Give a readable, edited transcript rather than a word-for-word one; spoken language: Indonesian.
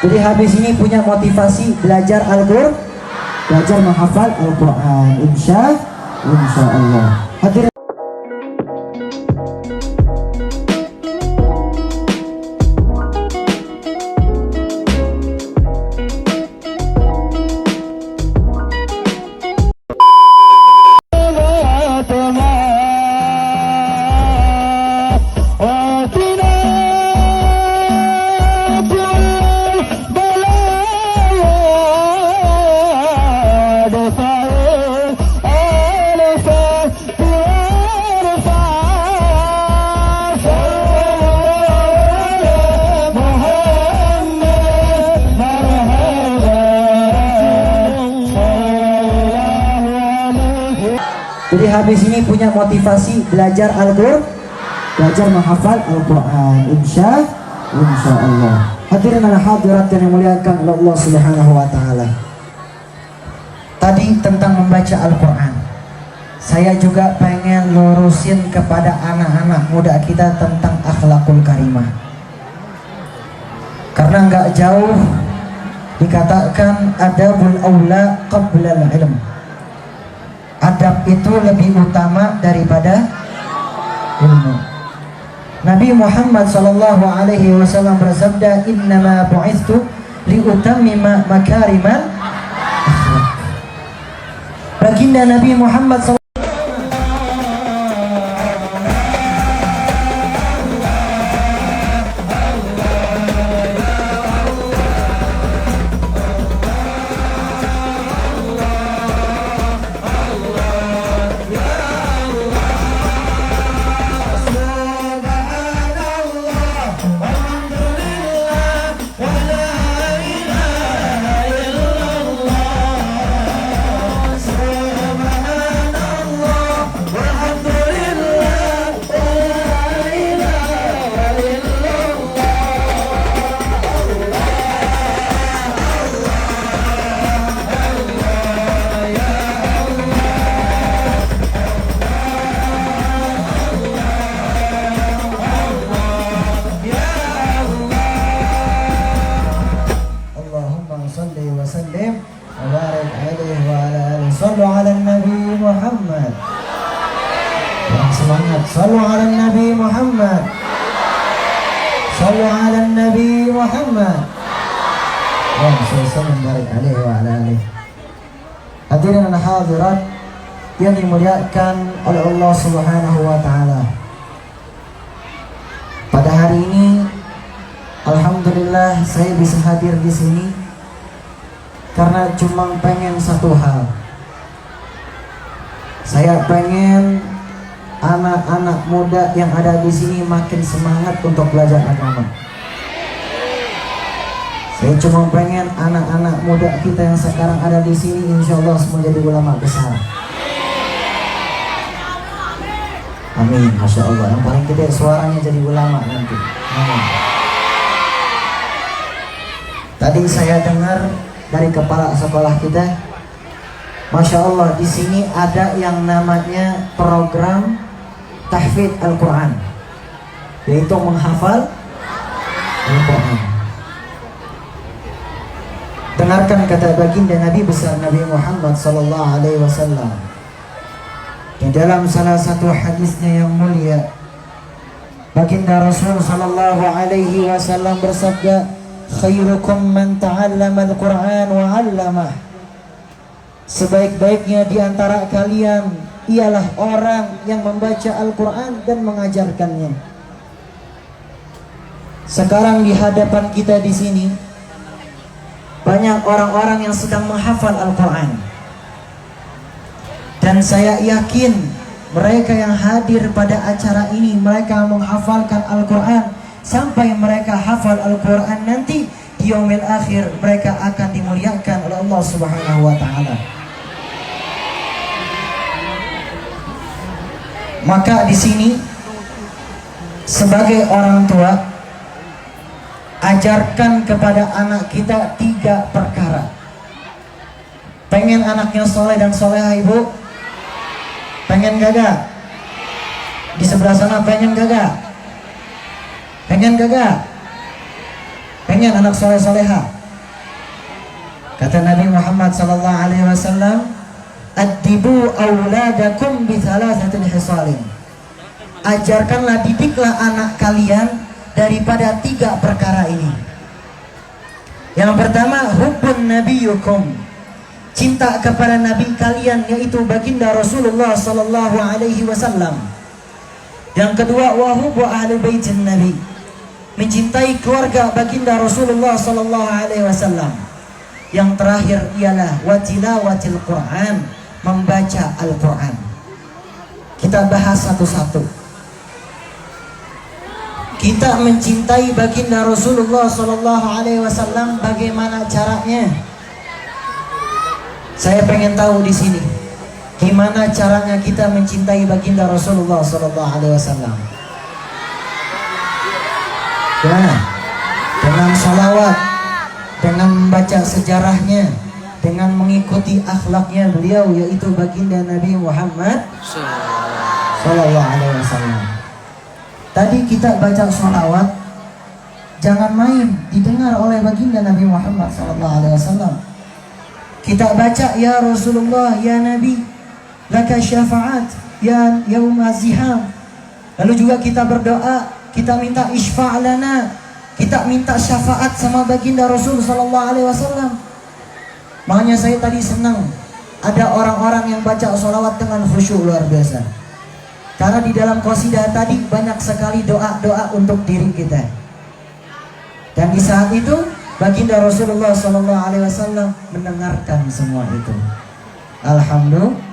Jadi habis ini punya motivasi belajar Al-Qur'an, belajar menghafal Al-Qur'an, insya Allah. Hadirin Jadi habis ini punya motivasi belajar Al-Qur'an, belajar menghafal Al-Qur'an, insya Allah. Hadirin dan hadirat yang dimuliakan oleh Allah Subhanahu wa taala. Tadi tentang membaca Al-Qur'an. Saya juga pengen lurusin kepada anak-anak muda kita tentang akhlakul karimah. Karena nggak jauh dikatakan adabul aula qabla al-ilm. Adab itu lebih utama daripada ilmu. Nabi Muhammad sallallahu alaihi wasallam bersabda, "Innama bu'itsu liutammima makarimal akhlak." Baginda Nabi Muhammad sallallahu Sallu ala Nabi Muhammad. Semangat. Sallu ala Nabi Muhammad. Sallu ala Nabi Muhammad. Hadirin dan hadirat yang dimuliakan oleh Allah Subhanahu wa taala. Pada hari ini alhamdulillah saya bisa hadir di sini karena cuma pengen satu hal. Saya pengen anak-anak muda yang ada di sini makin semangat untuk belajar agama. Saya cuma pengen anak-anak muda kita yang sekarang ada di sini insya Allah semua jadi ulama besar. Amin, masya Allah. Yang paling gede suaranya jadi ulama nanti. Amin. Tadi saya dengar dari kepala sekolah kita, masya Allah, di sini ada yang namanya program tahfidz Al-Quran, yaitu menghafal Al-Quran. Dengarkan kata baginda Nabi besar Nabi Muhammad sallallahu alaihi wasallam di dalam salah satu hadisnya yang mulia. Baginda Rasul sallallahu alaihi wasallam bersabda, "Khairukum man ta'allama al-Quran wa 'allamah." Sebaik-baiknya di antara kalian ialah orang yang membaca Al-Quran dan mengajarkannya. Sekarang di hadapan kita di sini banyak orang-orang yang sedang menghafal Al-Quran, dan saya yakin mereka yang hadir pada acara ini, mereka menghafalkan Al-Quran sampai mereka hafal Al-Quran nanti di yaumil akhir mereka akan dimuliakan oleh Allah Subhanahu wa taala. Maka di sini sebagai orang tua, ajarkan kepada anak kita 3 perkara. Pengen anaknya soleh dan soleha, ibu? Pengen gak? Di sebelah sana pengen gak? Pengen gak? Pengen anak soleh-soleha? Kata Nabi Muhammad sallallahu alaihi wasallam, "Addibu auladakum bi thalathatin hisalin." Ajarkanlah, didiklah anak kalian daripada 3 perkara ini. Yang pertama, hubbun nabiyukum, cinta kepada nabi kalian, yaitu baginda Rasulullah sallallahu alaihi wasallam. Yang kedua, wa hubbu ahli baitin nabi, mencintai keluarga baginda Rasulullah sallallahu alaihi wasallam. Yang terakhir ialah wa tilawatil Quran, membaca Al-Quran. Kita bahas satu-satu. Kita mencintai baginda Rasulullah sallallahu alaihi wasallam, bagaimana caranya? Saya pengen tahu di sini, gimana caranya kita mencintai baginda Rasulullah sallallahu alaihi wasallam? Ya, dengan salawat, dengan membaca sejarahnya, dengan mengikuti akhlaknya beliau, yaitu baginda Nabi Muhammad sallallahu alaihi wasallam. Tadi kita baca salawat, jangan main, didengar oleh baginda Nabi Muhammad sallallahu alaihi wasallam. Kita baca ya Rasulullah, ya Nabi, laka syafa'at ya yaum az-ziham. Lalu juga kita berdoa, kita minta isfa' lana, kita minta syafaat sama baginda Rasul sallallahu alaihi wasallam. Makanya saya tadi senang ada orang-orang yang baca sholawat dengan khusyuk luar biasa. Karena di dalam qasidah tadi banyak sekali doa-doa untuk diri kita. Dan di saat itu baginda Rasulullah sallallahu alaihi wasallam mendengarkan semua itu. Alhamdulillah.